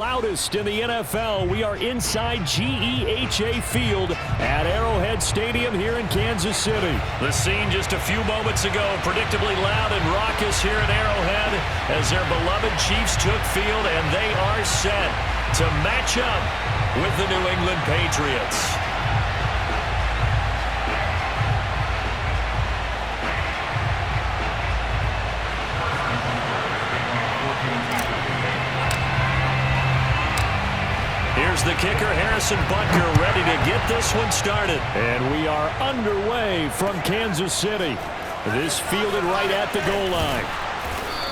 Loudest in the NFL. We are inside GEHA Field at Arrowhead Stadium here in Kansas City. The scene just a few moments ago, predictably loud and raucous here at Arrowhead as their beloved Chiefs took field, and they are set to match up with the New England Patriots. Here's the kicker, Harrison Butker, ready to get this one started. And we are underway from Kansas City. This fielded right at the goal line.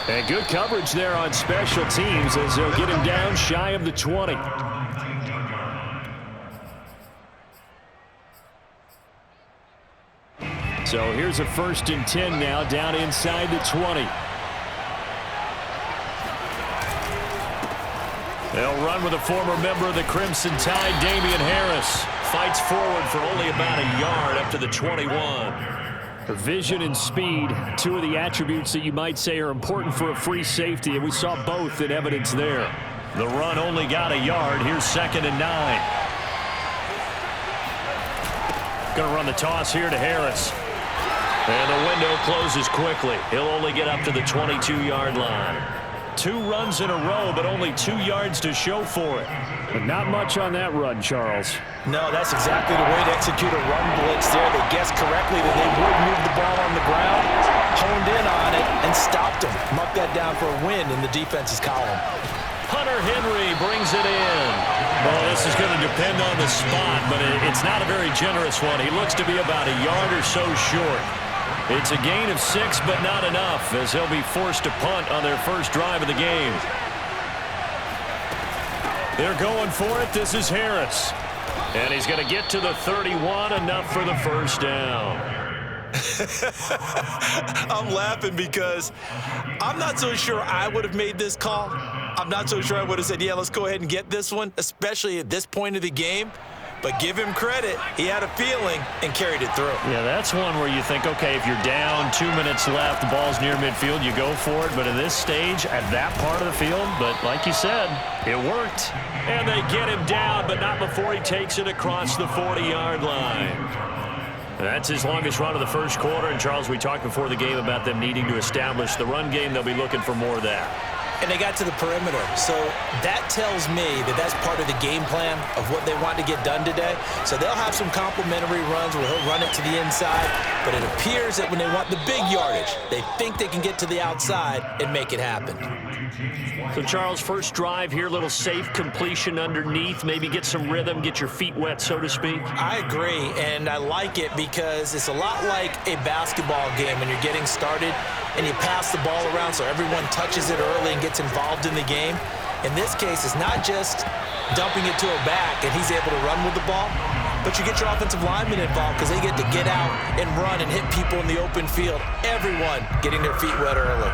And good coverage there on special teams as they'll get him down shy of the 20. So here's a 1st and 10 now, down inside the 20. They'll run with a former member of the Crimson Tide, Damian Harris. Fights forward for only about a yard up to the 21. Vision and speed, two of the attributes that you might say are important for a free safety, and we saw both in evidence there. The run only got a yard. Here's 2nd and 9. Going to run the toss here to Harris. And the window closes quickly. He'll only get up to the 22-yard line. 2 runs in a row, but only 2 yards to show for it. But not much on that run, Charles. No, that's exactly the way to execute a run blitz there. They guessed correctly that they would move the ball on the ground, honed in on it, and stopped them. Mark that down for a win in the defense's column. Hunter Henry brings it in. Well, this is going to depend on the spot, but it's not a very generous one. He looks to be about a yard or so short. It's a gain of 6, but not enough, as they'll be forced to punt on their first drive of the game. They're going for it. This is Harris. And he's going to get to the 31, enough for the first down. I'm laughing because I'm not so sure I would have made this call. I'm not so sure I would have said, yeah, let's go ahead and get this one, especially at this point of the game. But give him credit. He had a feeling and carried it through. Yeah, that's one where you think, okay, if you're down, 2 minutes left, the ball's near midfield, you go for it. But at this stage, at that part of the field, but like you said, it worked. And they get him down, but not before he takes it across the 40-yard line. That's his longest run of the first quarter. And, Charles, we talked before the game about them needing to establish the run game. They'll be looking for more of that. And they got to the perimeter. So that tells me that that's part of the game plan of what they want to get done today. So they'll have some complimentary runs where he'll run it to the inside. But it appears that when they want the big yardage, they think they can get to the outside and make it happen. So, Charles, first drive here, little safe completion underneath. Maybe get some rhythm, get your feet wet, so to speak. I agree, and I like it because it's a lot like a basketball game when you're getting started and you pass the ball around so everyone touches it early and gets involved in the game. In this case, it's not just dumping it to a back and he's able to run with the ball, but you get your offensive linemen involved because they get to get out and run and hit people in the open field. Everyone getting their feet wet early.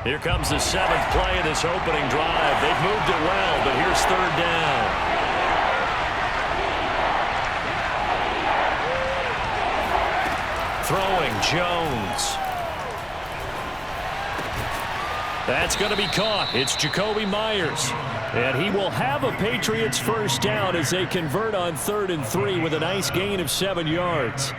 Here comes the 7th play of this opening drive. They've moved it well, but here's 3rd down. Throwing, Jones. That's going to be caught. It's Jakobi Meyers. And he will have a Patriots first down as they convert on 3rd and 3 with a nice gain of 7 yards.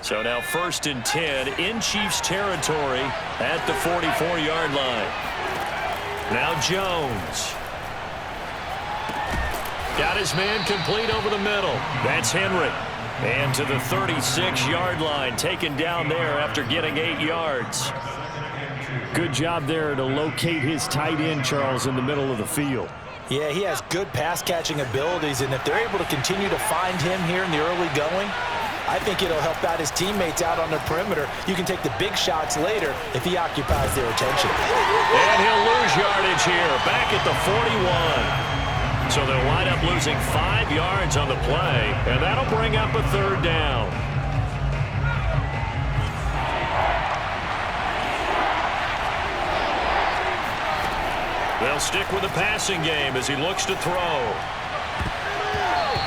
So now 1st and 10 in Chiefs territory at the 44-yard line. Now Jones. Got his man complete over the middle. That's Henry. And to the 36-yard line, taken down there after getting 8 yards. Good job there to locate his tight end, Charles, in the middle of the field. Yeah, he has good pass-catching abilities, and if they're able to continue to find him here in the early going, I think it'll help out his teammates out on the perimeter. You can take the big shots later if he occupies their attention. And he'll lose yardage here, back at the 41. So they'll wind up losing 5 yards on the play, and that'll bring up a 3rd down. They'll stick with the passing game as he looks to throw.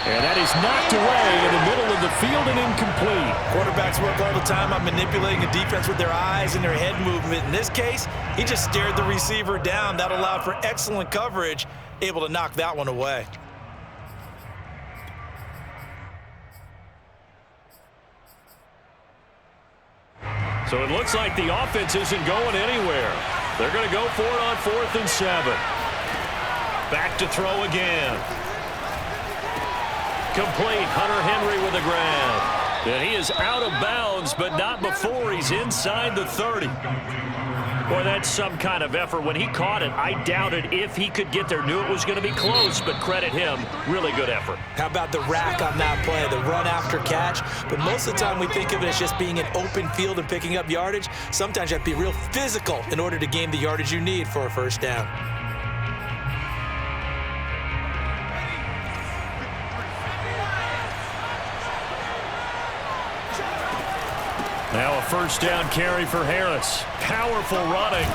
And that is knocked away in the middle of the field and incomplete. Quarterbacks work all the time on manipulating a defense with their eyes and their head movement. In this case, he just stared the receiver down. That allowed for excellent coverage, able to knock that one away. So it looks like the offense isn't going anywhere. They're going to go for it on 4th and 7. Back to throw again. Complete. Hunter Henry with the grab. And he is out of bounds, but not before he's inside the 30. Boy, that's some kind of effort. When he caught it, I doubted if he could get there. Knew it was going to be close, but credit him. Really good effort. How about the rack on that play, the run after catch? But most of the time we think of it as just being an open field and picking up yardage. Sometimes you have to be real physical in order to gain the yardage you need for a first down. Now a first down carry for Harris. Powerful running.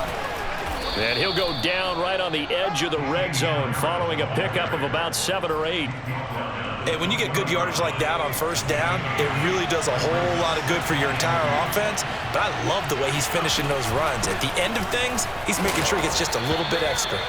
And he'll go down right on the edge of the red zone following a pickup of about 7 or 8. Hey, when you get good yardage like that on first down, it really does a whole lot of good for your entire offense. But I love the way he's finishing those runs. At the end of things, he's making sure he gets just a little bit extra.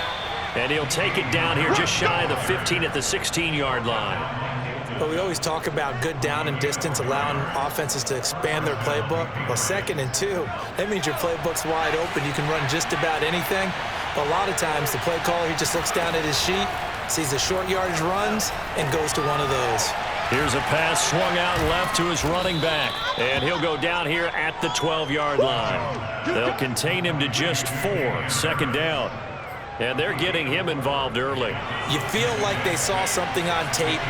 And he'll take it down here just shy of the 15 at the 16-yard line. But we always talk about good down and distance, allowing offenses to expand their playbook. Well, 2nd and 2, that means your playbook's wide open. You can run just about anything. But a lot of times, the play caller, he just looks down at his sheet, sees the short yardage runs, and goes to one of those. Here's a pass swung out left to his running back. And he'll go down here at the 12-yard line. They'll contain him to just 4, 2nd down. And they're getting him involved early. You feel like they saw something on tape,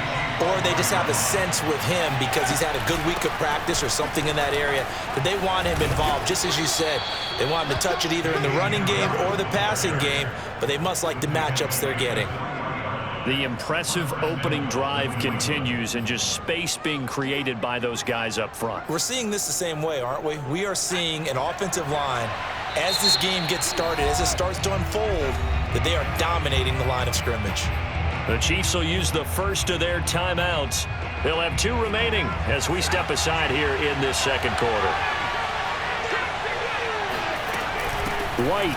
or they just have a sense with him because he's had a good week of practice or something in that area that they want him involved. Just as you said, they want him to touch it either in the running game or the passing game, but they must like the matchups they're getting. The impressive opening drive continues and just space being created by those guys up front. We're seeing this the same way, aren't we? We are seeing an offensive line, as this game gets started, as it starts to unfold, that they are dominating the line of scrimmage. The Chiefs will use the first of their timeouts. They'll have 2 remaining as we step aside here in this 2nd quarter. White.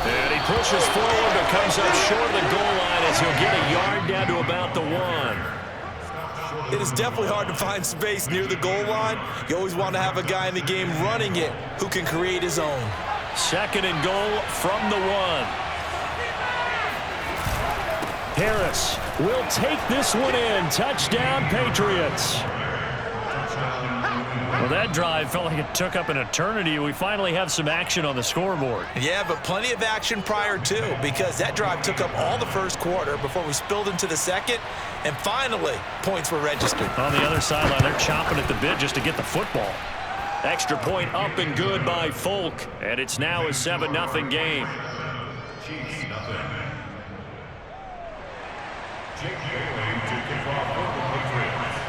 And he pushes forward but comes up short of the goal line as he'll get a yard down to about the 1. It is definitely hard to find space near the goal line. You always want to have a guy in the game running it who can create his own. 2nd and goal from the 1. Harris will take this one in. Touchdown, Patriots. Well, that drive felt like it took up an eternity. We finally have some action on the scoreboard. Yeah, but plenty of action prior to, because that drive took up all the first quarter before we spilled into the 2nd, and finally, points were registered. On the other sideline, they're chomping at the bit just to get the football. Extra point up and good by Folk, and it's now a 7-0 game. Chiefs nothing. Jake Bailey to kick off for the Patriots.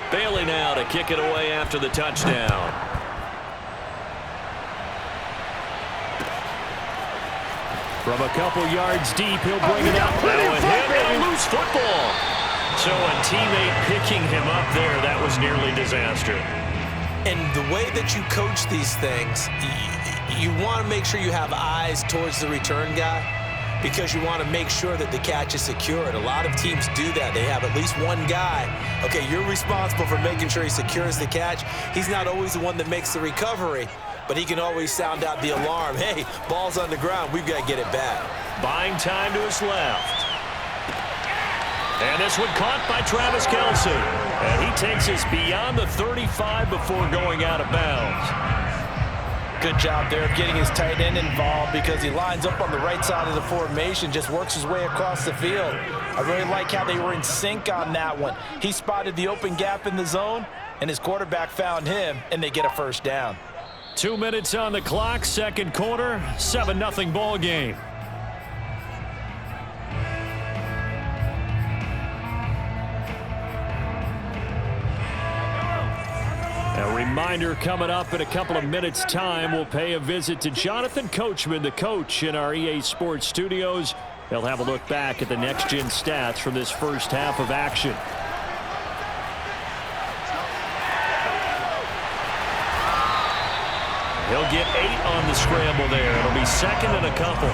Bailey now to kick it away after the touchdown. From a couple yards deep, he'll bring it up. And a loose football. So a teammate picking him up there, that was nearly disaster. And the way that you coach these things, you want to make sure you have eyes towards the return guy, because you want to make sure that the catch is secured. A lot of teams do that. They have at least one guy. Okay, you're responsible for making sure he secures the catch. He's not always the one that makes the recovery, but he can always sound out the alarm. Hey, ball's on the ground. We've got to get it back. Buying time to his left. And this one caught by Travis Kelce. And he takes us beyond the 35 before going out of bounds. Good job there of getting his tight end involved, because he lines up on the right side of the formation, just works his way across the field. I really like how they were in sync on that one. He spotted the open gap in the zone, and his quarterback found him, and they get a first down. 2 minutes on the clock, 2nd quarter, 7-0 ball game. Now reminder, coming up in a couple of minutes' time, we'll pay a visit to Jonathan Coachman, the coach in our EA Sports studios. They'll have a look back at the next-gen stats from this first half of action. He'll get 8 on the scramble there. It'll be second and a couple.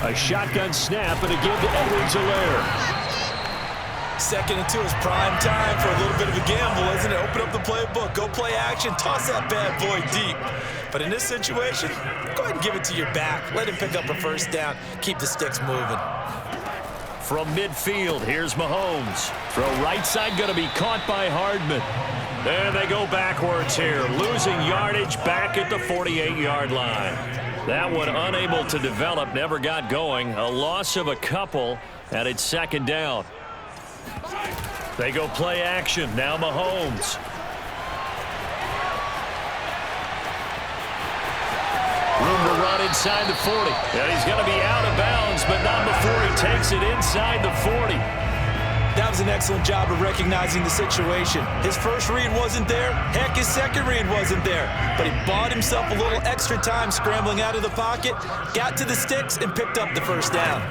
A shotgun snap and a give to Edwards-Helaire. 2nd and 2 is prime time for a little bit of a gamble, isn't it? Open up the playbook, go play action, toss that bad boy deep. But in this situation, go ahead and give it to your back. Let him pick up a first down. Keep the sticks moving. From midfield, here's Mahomes. Throw right side, going to be caught by Hardman. And they go backwards here, losing yardage back at the 48-yard line. That one unable to develop, never got going. A loss of a couple, and it's second down. They go play action. Now Mahomes. Room to run inside the 40. And he's going to be out of bounds, but not before he takes it inside the 40. That was an excellent job of recognizing the situation. His first read wasn't there. Heck, his second read wasn't there. But he bought himself a little extra time scrambling out of the pocket, got to the sticks, and picked up the first down.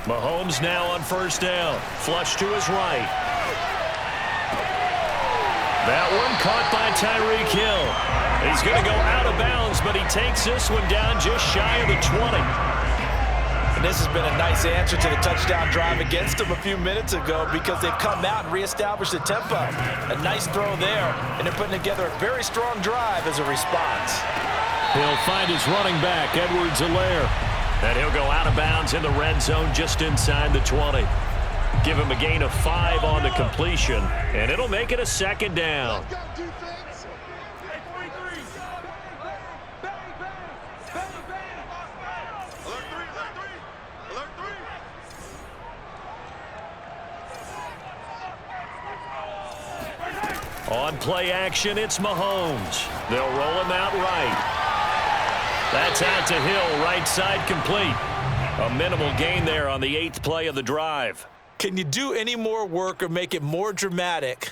Mahomes now on first down. Flush to his right. That one caught by Tyreek Hill. He's going to go out of bounds, but he takes this one down just shy of the 20. And this has been a nice answer to the touchdown drive against them a few minutes ago because they've come out and reestablished the tempo. A nice throw there, and they're putting together a very strong drive as a response. He'll find his running back, Edwards-Helaire. And he'll go out of bounds in the red zone just inside the 20. Give him a gain of 5 on the completion, and it'll make it a second down. On play action, it's Mahomes. They'll roll him out right. That's out to Hill, right side complete. A minimal gain there on the 8th play of the drive. Can you do any more work or make it more dramatic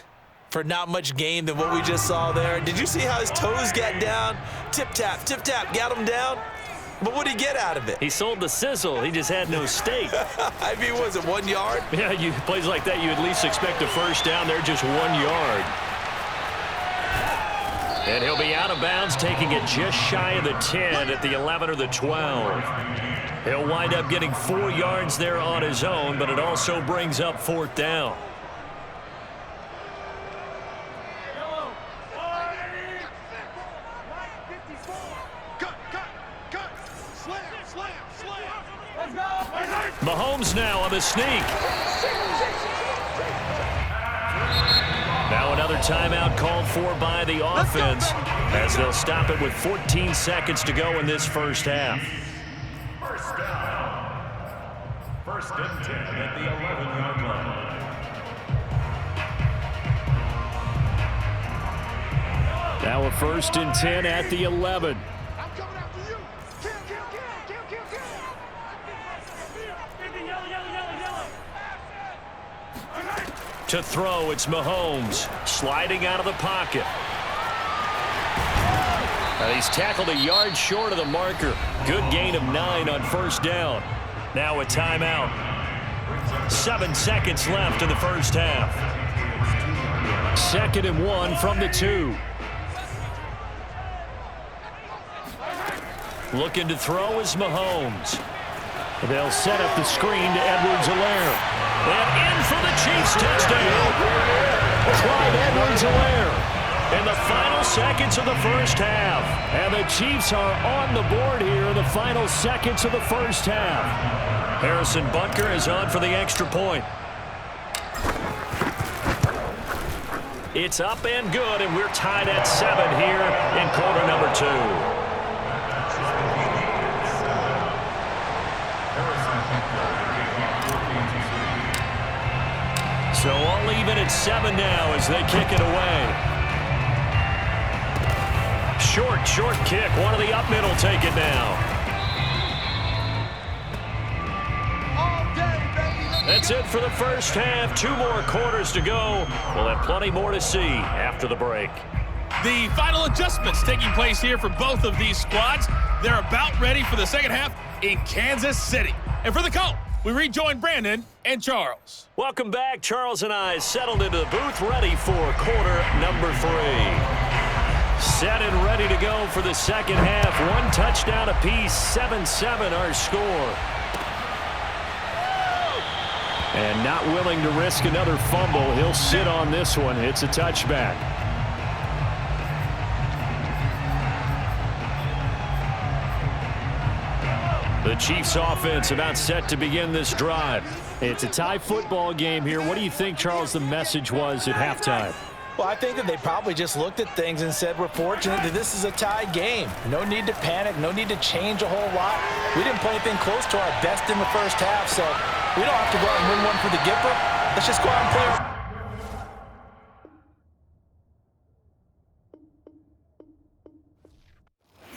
for not much gain than what we just saw there? Did you see how his toes got down? Tip-tap, got him down. But what did he get out of it? He sold the sizzle. He just had no steak. I mean, was it 1 yard? Yeah, plays like that, you at least expect a first down. They're just 1 yard. And he'll be out of bounds, taking it just shy of the 10 at the 11 or the 12. He'll wind up getting 4 yards there on his own, but it also brings up 4th down. Mahomes now on the sneak. Now another timeout called for by the offense as they'll stop it with 14 seconds to go in this first half. First down. 1st and 10 at the 11-yard line. Now a 1st and 10 at the 11. I'm coming after you. Kill. To throw, it's Mahomes sliding out of the pocket. And he's tackled a yard short of the marker. Good gain of 9 on first down. Now a timeout. 7 seconds left in the first half. 2nd and 1 from the 2. Looking to throw is Mahomes. They'll set up the screen to Edwards-Helaire. And in for the Chiefs touchdown. Clyde Edwards-Helaire In the final seconds of the first half. And the Chiefs are on the board here in the final seconds of the first half. Harrison Butker is on for the extra point. It's up and good, and we're tied at 7 here in quarter number 2. So all even at 7 now as they kick it away. Short kick. One of the up middle take it now. That's it for the first half. 2 more quarters to go. We'll have plenty more to see after the break. The final adjustments taking place here for both of these squads. They're about ready for the second half in Kansas City. And for the call, we rejoin Brandon and Charles. Welcome back. Charles and I settled into the booth, ready for quarter number 3. Set and ready to go for the second half. 1 touchdown apiece, 7-7 our score. And not willing to risk another fumble. He'll sit on this one. It's a touchback. The Chiefs offense about set to begin this drive. It's a tie football game here. What do you think, Charles, the message was at halftime? Well, I think that they probably just looked at things and said, we're fortunate that this is a tie game. No need to panic, no need to change a whole lot. We didn't play anything close to our best in the first half, so we don't have to go out and win one for the Gipper. Let's just go out and play.